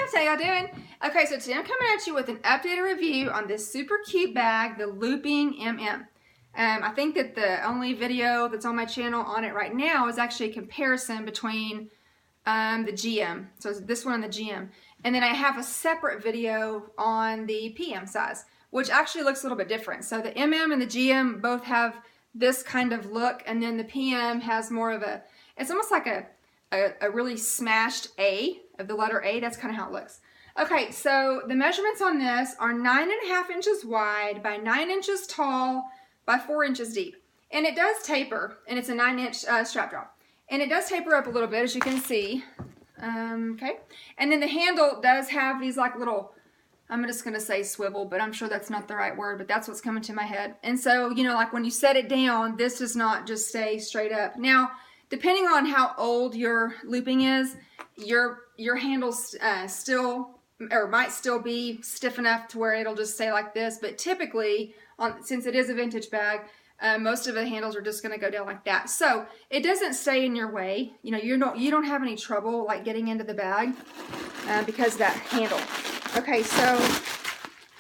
loves, how y'all doing? Okay, so today I'm coming at you with an updated review on this super cute bag, the Looping MM. I think that the only video that's on my channel on it right now is actually a comparison between the GM, so it's this one and the GM, and then I have a separate video on the PM size, which actually looks a little bit different. So the MM and the GM both have this kind of look, and then the PM has more of a, it's almost like a really smashed A, of the letter A. That's kind of how it looks. Okay, so the measurements on this are 9.5 inches wide by 9 inches tall by 4 inches deep. And it does taper, and it's a 9-inch strap drop. And it does taper up a little bit, as you can see. Okay, and then the handle does have these like little, I'm just going to say swivel, but I'm sure that's not the right word, but that's what's coming to my head. And so, you know, like when you set it down, this does not just stay straight up. Now, depending on how old your looping is, your handles still, or might still be stiff enough to where it'll just stay like this. But typically, since it is a vintage bag, most of the handles are just going to go down like that. So it doesn't stay in your way. You know, you don't have any trouble like getting into the bag because of that handle. Okay, so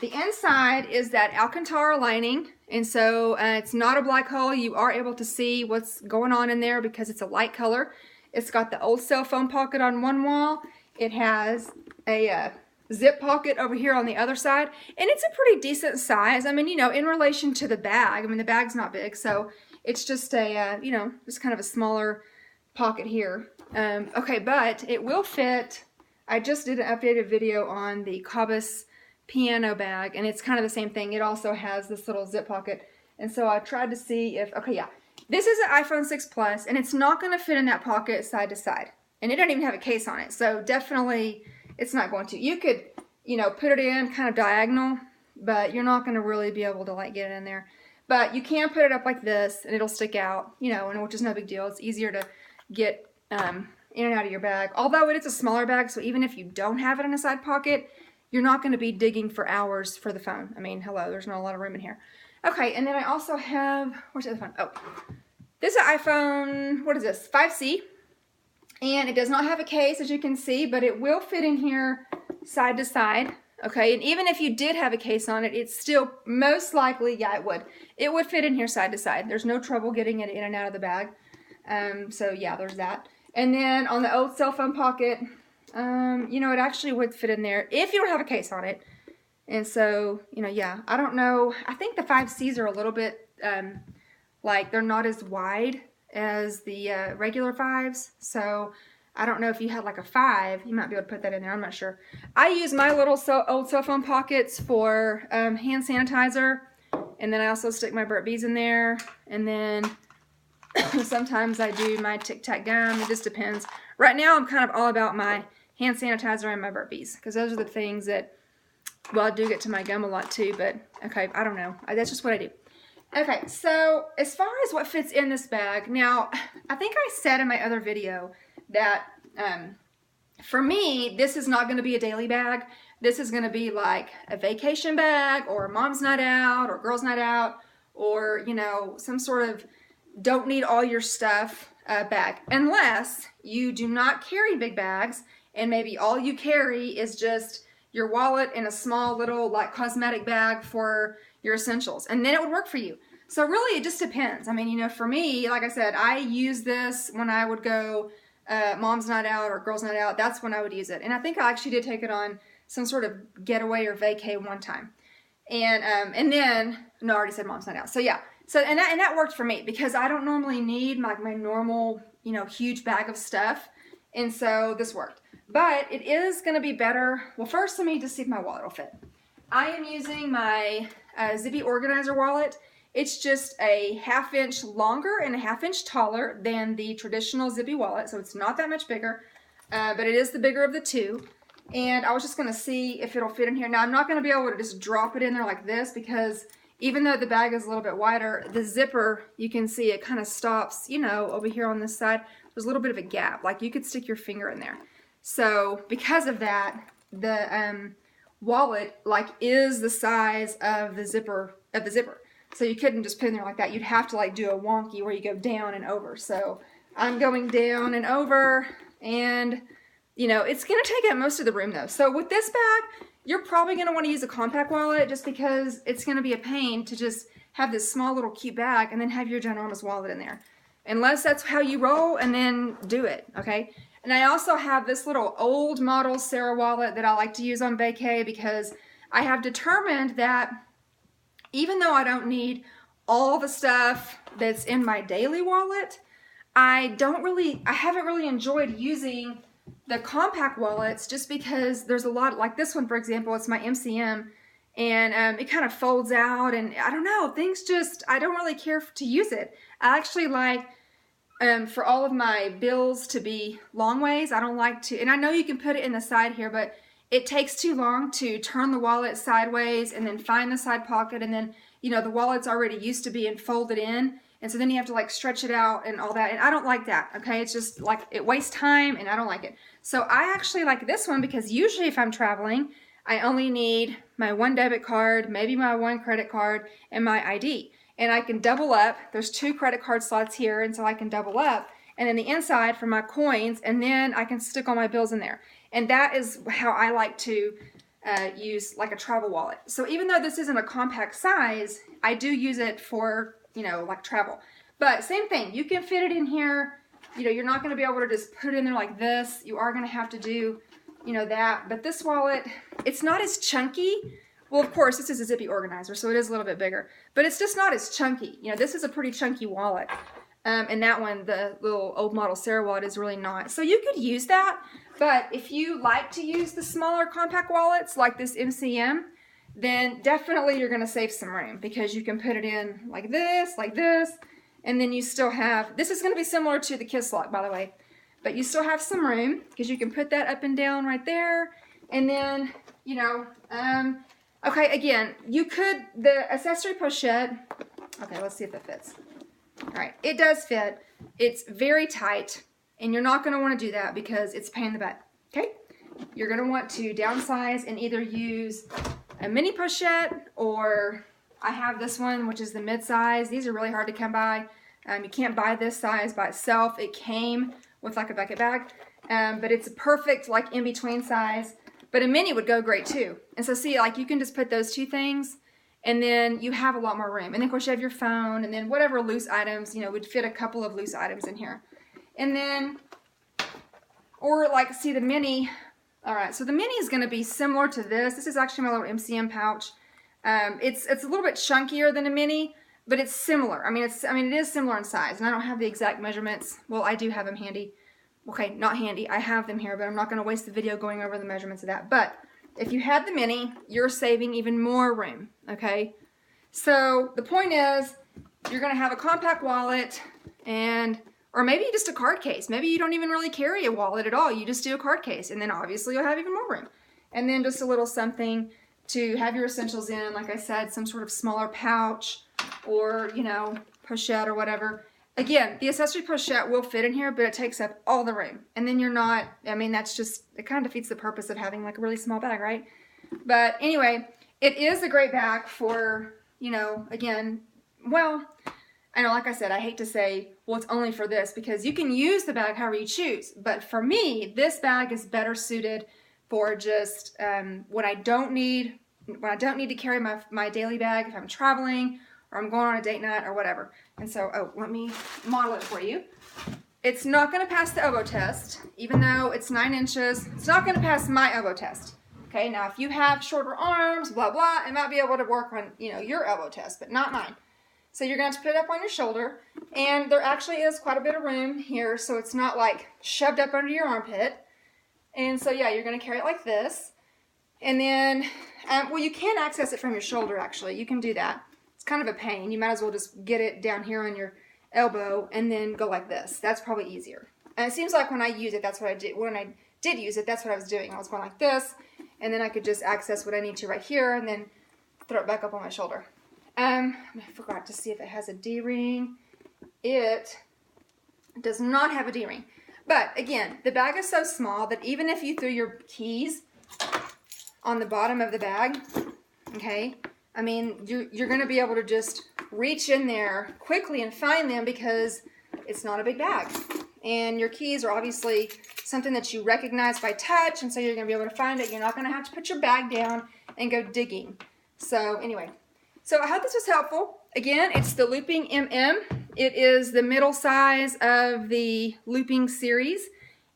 the inside is that Alcantara lining, and so it's not a black hole. You are able to see what's going on in there because it's a light color. It's got the old cell phone pocket on one wall. It has a zip pocket over here on the other side, and it's a pretty decent size. I mean, you know, in relation to the bag, I mean, the bag's not big, so it's just a, you know, just kind of a smaller pocket here. Okay, but it will fit. I just did an updated video on the Cabas piano bag, and it's kind of the same thing. It also has this little zip pocket, and so I tried to see if, okay, yeah, this is an iPhone 6 Plus, and it's not going to fit in that pocket side to side, and it doesn't even have a case on it, so definitely it's not going to. You could, you know, put it in kind of diagonal, but you're not going to really be able to like get it in there. But you can put it up like this, and it'll stick out, you know, and which is no big deal. It's easier to get in and out of your bag, although it is a smaller bag, so even if you don't have it in a side pocket, you're not going to be digging for hours for the phone. I mean, hello, there's not a lot of room in here. Okay, and then I also have, where's the other phone? Oh, this is an iPhone, what is this, 5C, and it does not have a case, as you can see, but it will fit in here side to side, okay, and even if you did have a case on it, it's still, most likely, yeah, it would fit in here side to side. There's no trouble getting it in and out of the bag, so yeah, there's that. And then on the old cell phone pocket, you know, it actually would fit in there if you don't have a case on it. And so, you know, yeah, I don't know. I think the 5Cs are a little bit, like, they're not as wide as the regular 5s. So, I don't know if you had like a 5, you might be able to put that in there. I'm not sure. I use my little old cell phone pockets for hand sanitizer. And then I also stick my Burt's Bees in there. And then sometimes I do my Tic Tac gum. It just depends. Right now, I'm kind of all about my hand sanitizer and my Burt's Bees, because those are the things that, well, I do get to my gum a lot too, but okay, I don't know. That's just what I do. Okay, so as far as what fits in this bag, now, I think I said in my other video that for me, this is not going to be a daily bag. This is going to be like a vacation bag, or a mom's night out, or girl's night out, or, you know, some sort of don't need all your stuff bag, unless you do not carry big bags, and maybe all you carry is just your wallet and a small little like cosmetic bag for your essentials, and then it would work for you. So really it just depends. I mean, you know, for me, like I said, I use this when I would go mom's night out or girl's night out. That's when I would use it, and I think I actually did take it on some sort of getaway or vacay one time, and then, no, I already said mom's night out, so yeah. So, and that worked for me because I don't normally need my normal, you know, huge bag of stuff. And so this worked. But it is going to be better. Well, first let me just see if my wallet will fit. I am using my Zippy Organizer wallet. It's just a 1/2 inch longer and a 1/2 inch taller than the traditional Zippy wallet. So it's not that much bigger, but it is the bigger of the two. And I was just going to see if it'll fit in here. Now, I'm not going to be able to just drop it in there like this, because even though the bag is a little bit wider, the zipper, you can see it kind of stops, you know, over here on this side. There's a little bit of a gap, like you could stick your finger in there. So because of that, the wallet like is the size of the zipper So you couldn't just put it in there like that. You'd have to like do a wonky where you go down and over. So I'm going down and over, and you know, it's going to take up most of the room though. So with this bag, you're probably going to want to use a compact wallet just because it's going to be a pain to just have this small little cute bag and then have your ginormous wallet in there. Unless that's how you roll, and then do it, okay? And I also have this little old model Sarah wallet that I like to use on vacay because I have determined that even though I don't need all the stuff that's in my daily wallet, I haven't really enjoyed using the compact wallets just because there's a lot, like this one for example, it's my MCM, and it kind of folds out, and I don't know, I don't really care to use it. I actually like for all of my bills to be long ways. I don't like to, and I know you can put it in the side here, but it takes too long to turn the wallet sideways and then find the side pocket, and then, you know, the wallet's already used to being folded in, and so then you have to like stretch it out and all that, and I don't like that, okay? It's just like, it wastes time, and I don't like it. So I actually like this one because usually if I'm traveling, I only need my one debit card, maybe my one credit card, and my ID. And I can double up. There's 2 credit card slots here, and so I can double up. And then the inside for my coins, and then I can stick all my bills in there. And that is how I like to use like a travel wallet. So even though this isn't a compact size, I do use it for, you know, like travel. But same thing, you can fit it in here. You know, you're not going to be able to just put it in there like this. You are going to have to do, you know, that. But this wallet, it's not as chunky. Well, of course, this is a zippy organizer, so it is a little bit bigger. But it's just not as chunky. You know, this is a pretty chunky wallet. And that one, the little old model Sarah wallet, is really not. So you could use that. But if you like to use the smaller compact wallets like this MCM, then definitely you're going to save some room because you can put it in like this, and then you still have, this is going to be similar to the Kiss Lock, by the way, but you still have some room because you can put that up and down right there. And then, you know, okay, again, you could, the accessory pochette, okay, let's see if it fits. All right, it does fit. It's very tight, and you're not going to want to do that because it's a pain in the butt, okay? You're going to want to downsize and either use a mini pochette, or I have this one, which is the mid-size. These are really hard to come by. You can't buy this size by itself. It came with like a bucket bag, but it's a perfect like in-between size. But a mini would go great too. And so see, like you can just put those 2 things, and then you have a lot more room. And then of course you have your phone, and then whatever loose items, you know, would fit a couple of loose items in here. And then, or like, see the mini, all right, so the mini is gonna be similar to this. This is actually my little MCM pouch. It's a little bit chunkier than a mini, but it's similar. I mean, it is similar in size, and I don't have the exact measurements. Well, I do have them handy. Okay, not handy. I have them here, but I'm not going to waste the video going over the measurements of that. But if you had the mini, you're saving even more room, okay? So the point is, you're going to have a compact wallet, or maybe just a card case. Maybe you don't even really carry a wallet at all. You just do a card case, and then obviously you'll have even more room. And then just a little something to have your essentials in, like I said, some sort of smaller pouch, or, you know, pochette or whatever. Again, the accessory pochette will fit in here, but it takes up all the room. And then you're not, I mean, that's just, it kind of defeats the purpose of having like a really small bag, right? But anyway, it is a great bag for, you know, again, well, I know, like I said, I hate to say, well, it's only for this, because you can use the bag however you choose. But for me, this bag is better suited for just when I don't need to carry my daily bag if I'm traveling, or I'm going on a date night or whatever. And so, oh, let me model it for you. It's not going to pass the elbow test, even though it's 9 inches. It's not going to pass my elbow test. Okay, now if you have shorter arms, blah, blah, it might be able to work on, you know, your elbow test, but not mine. So you're going to have to put it up on your shoulder, and there actually is quite a bit of room here, so it's not like shoved up under your armpit. And so, yeah, you're going to carry it like this. And then, well, you can access it from your shoulder, actually. You can do that. It's kind of a pain. You might as well just get it down here on your elbow and then go like this. That's probably easier. And it seems like when I use it, that's what I did. When I did use it, that's what I was doing. I was going like this, and then I could just access what I need to right here, and then throw it back up on my shoulder. I forgot to see if it has a D-ring. It does not have a D-ring. But again, the bag is so small that even if you threw your keys on the bottom of the bag, okay, I mean, you're going to be able to just reach in there quickly and find them because it's not a big bag. and your keys are obviously something that you recognize by touch, and so you're going to be able to find it. You're not going to have to put your bag down and go digging. So anyway, so I hope this was helpful. Again, it's the Looping MM. It is the middle size of the Looping series,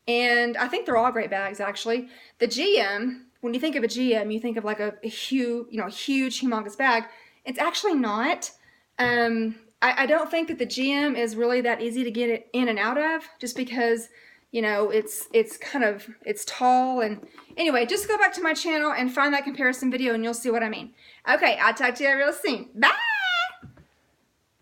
and I think they're all great bags actually. The GM, when you think of a GM, you think of like a huge, huge, humongous bag. It's actually not. I don't think that the GM is really that easy to get it in and out of, just because, it's tall. And anyway, just go back to my channel and find that comparison video and you'll see what I mean. Okay, I'll talk to you real soon. Bye!